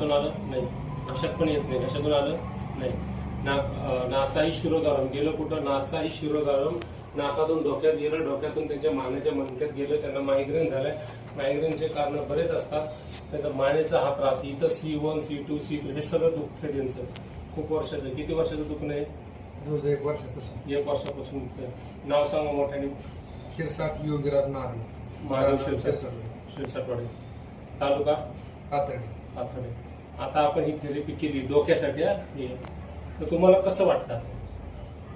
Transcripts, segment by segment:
नाकातून आलं नाही, घशात पण येत नाही, घशातून आलं नाही, नासाही शिरोधारम गेलं कुठं, नासाही शिरोधारम नाकातून डोक्यात गेलं, डोक्यातून त्यांच्या मानेच्या मणक्यात गेलं, त्यांना मायग्रेन झालंय. मायग्रेनचे कारण बरेच असतात. त्याचा मानेचा हा त्रास, इथं C1 C2 C3 हे सगळं दुखतंय त्यांचं. खूप वर्षाचं, किती वर्षाचं दुखणं आहे? 1 वर्षापासून. 1 वर्षापासून दुखतंय. नाव सांगा मोठ्याने. शिरसाट योगीराज महादेव शिरसाटवाडी, तालुका पाथर्डी. आता आपण ही थेरपी केली डोक्यासाठी. तर तुम्हाला कसं वाटतं?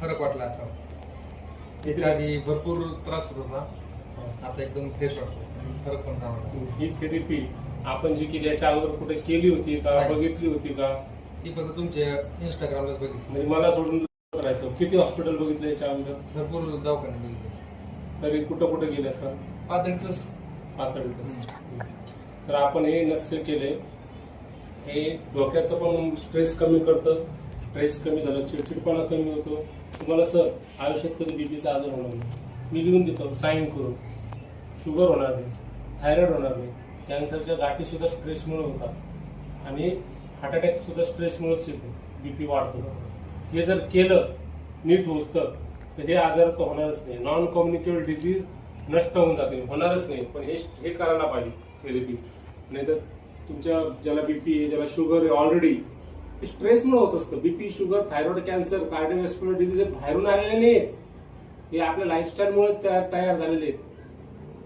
फरक वाटला आता. त्याच्या आधी भरपूर त्रास होत होता, आता एकदम फ्रेश वाटतो, फरक पण जाणवला. ही थेरपी आपण जी केली याच्या अगोदर कुठे केली होती का, बघितली होती का? ती फक्त तुमच्या इंस्टाग्रामलाच बघितली. म्हणजे मला सोडून करायचं. किती हॉस्पिटल बघितलं याच्या अगोदर? भरपूर दवाखाने बघितले. तरी कुठं कुठं गेले असतात? पातळीतच. तर आपण हे नस्य केले, हे डोक्याचं पण स्ट्रेस कमी करतं. स्ट्रेस कमी झालं, चिडचिडपणा कमी होतो. तुम्हाला सर आयुष्यात कधी बीपीचा आजार होणार नाही, मी लिहून देतो साईन करून. शुगर होणार नाही, थायरॉइड होणार नाही, कॅन्सरच्या गाठी सुद्धा स्ट्रेसमुळे होतात आणि हार्ट अटॅक सुद्धा स्ट्रेसमुळेच येतो, बीपी वाढतो. हे जर केलं नीट होतं तर हे आजार तर होणारच नाही. नॉन कम्युनिकेबल डिसीज नष्ट होऊन जाते, होणारच नाही. पण हे करायला पाहिजे थेरपी. नाही तर तुमच्या ज्याला बीपी आहे, ज्याला शुगर आहे, ऑलरेडी स्ट्रेसमुळे होत असतं. BP, sugar, thyroid, cancer, cardiovascular disease हे बाहेरून आलेले नाहीत, हे आपल्या लाईफस्टाईलमुळे तयार झालेले आहेत.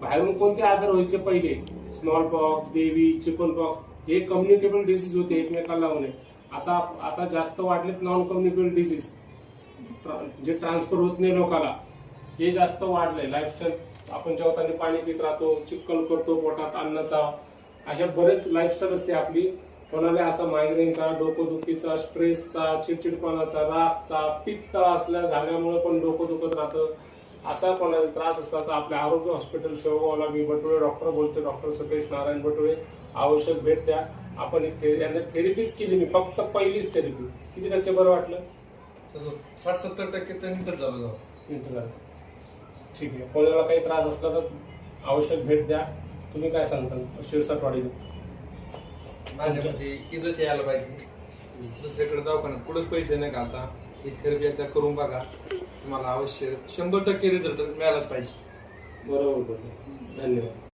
बाहेरून कोणते आजार व्हायचे पहिले? स्मॉल पॉक्स, देवी, चिकन पॉक्स, हे कम्युनिकेबल डिसीज होते एकमेकाला लावणे. आता जास्त वाढलेत नॉन कम्युनिकेबल डिसीज, जे ट्रान्सफर होत नाही लोकांना, हे जास्त वाढलंय. लाईफस्टाईल आपण जेवताना पाणी पित राहतो, चिक्कल करतो पोटात अन्नाचा, अशा बरेच लाईफस्टाईल असते आपली. कोणाला असा मायग्रेनचा, डोकंदुखीचा, स्ट्रेसचा, चिडचिडपणाचा, रागचा, पित्त असल्या झाल्यामुळे पण डोकं दुखत राहतं, असा कोणाला त्रास असला तर आपल्या आरोग्य हॉस्पिटल शेवगावला, मी बटुळे डॉक्टर बोलतोय, डॉक्टर सतीश नारायण बटुळे, आवश्यक भेट द्या. आपण यांना थेरपीच केली, मी फक्त पहिलीच थेरपी. किती टक्के बरं वाटलं? 60-70% तर नीटच झालं. ठीक आहे. कोणाला काही त्रास असला तर आवश्यक भेट द्या. तुम्ही काय सांगता शिरसाटवाडी? माझ्या मते इथंच यायला पाहिजे, दुसरीकडे दवाखान्यात कुठंच पैसे नाही घालता. ही थेरपी एकदा करून बघा, तुम्हाला अवश्य 100% रिझल्ट मिळालाच पाहिजे. बरोबर. धन्यवाद.